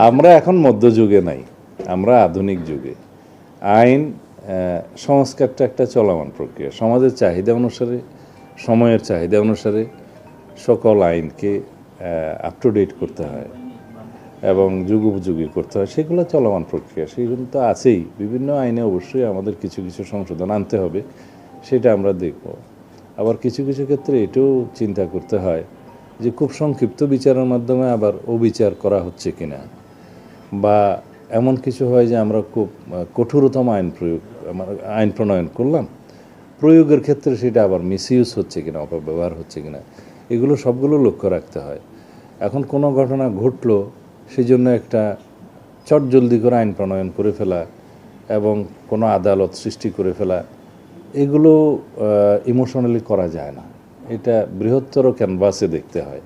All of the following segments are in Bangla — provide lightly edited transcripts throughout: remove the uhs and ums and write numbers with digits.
আমরা এখন মধ্যযুগে নাই, আমরা আধুনিক যুগে। আইন সংস্কারটা একটা চলমান প্রক্রিয়া। সমাজের চাহিদা অনুসারে, সময়ের চাহিদা অনুসারে সকল আইনকে আপ টু ডেট করতে হয় এবং যুগোপযোগী করতে হয়, সেগুলো চলমান প্রক্রিয়া, সেগুলো তো আছেই। বিভিন্ন আইনে অবশ্যই আমাদের কিছু কিছু সংশোধন আনতে হবে, সেটা আমরা দেখব। আবার কিছু কিছু ক্ষেত্রে এটাও চিন্তা করতে হয় যে খুব সংক্ষিপ্ত বিচারের মাধ্যমে আবার অবিচার করা হচ্ছে কিনা, বা এমন কিছু হয় যে আমরা খুব কঠোরতম আইন প্রণয়ন করলাম, প্রয়োগের ক্ষেত্রে সেটা আবার মিসইউজ হচ্ছে কিনা, অপব্যবহার হচ্ছে কিনা, এগুলো সবগুলো লক্ষ্য রাখতে হয়। এখন কোনো ঘটনা ঘটলো, সেই জন্য একটা চটজলদি করে আইন প্রণয়ন করে ফেলা এবং কোনো আদালত সৃষ্টি করে ফেলা, এগুলো ইমোশনালি করা যায় না। এটা বৃহত্তর ক্যানভাসে দেখতে হয়।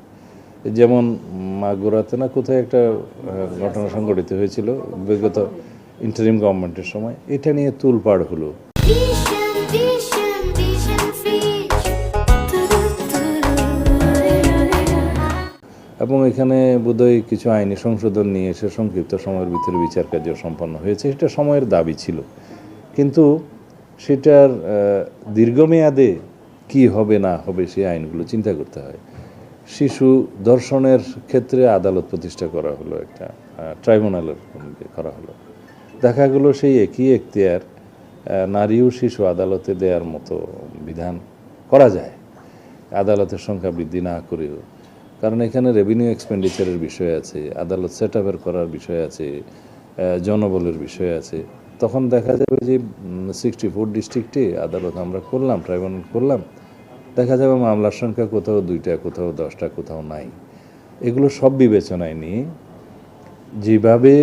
যেমন মাগুরাতে না কোথায় একটা ঘটনা সংঘটিত হয়েছিল বিগত ইন্টারিম গভর্নমেন্টের সময়, এটা নিয়ে তুলপাড় হলো। এবং এখানে বোধহয় কিছু আইনি সংশোধন নিয়ে এসে সংক্ষিপ্ত সময়ের ভিতরে বিচার কার্য সম্পন্ন হয়েছে। এটা সময়ের দাবি ছিল, কিন্তু সেটার দীর্ঘমেয়াদে কি হবে না হবে সেই আইনগুলো চিন্তা করতে হয়। শিশু ধর্ষণের ক্ষেত্রে আদালত প্রতিষ্ঠা করা হলো, একটা ট্রাইব্যুনালের করা হলো। দেখা গেলো সেই একই এখতিয়ার নারী ও শিশু আদালতে দেওয়ার মতো বিধান করা যায়, আদালতের সংখ্যা বৃদ্ধি না করেও। কারণ এখানে রেভিনিউ এক্সপেন্ডিচারের বিষয় আছে, আদালত সেট আপের করার বিষয় আছে, জনবলের বিষয় আছে। তখন দেখা যাবে যে 64 ডিস্ট্রিক্টে আদালত আমরা করলাম, ট্রাইব্যুনাল করলাম, দেখা যাবে মামলার সংখ্যা কোথাও 2টা, কোথাও 10টা, কোথাও নাই। এগুলো সব বিবেচনায় নিয়ে যেভাবে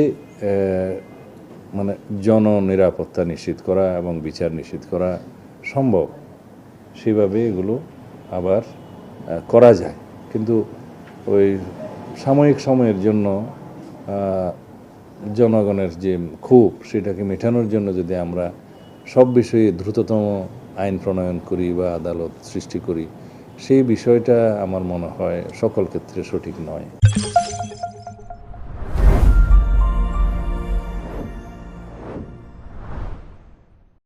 মানে জননিরাপত্তা নিশ্চিত করা এবং বিচার নিশ্চিত করা সম্ভব, সেভাবে এগুলো আবার করা যায়। কিন্তু ওই সাময়িক সময়ের জন্য জনগণের যে ক্ষোভ, সেটাকে মেটানোর জন্য যদি আমরা সব বিষয়ে দ্রুততম আইন প্রণয়ন করি বা আদালত সৃষ্টি করি, সেই বিষয়টা আমার মনে হয় সকল ক্ষেত্রে সঠিক নয়।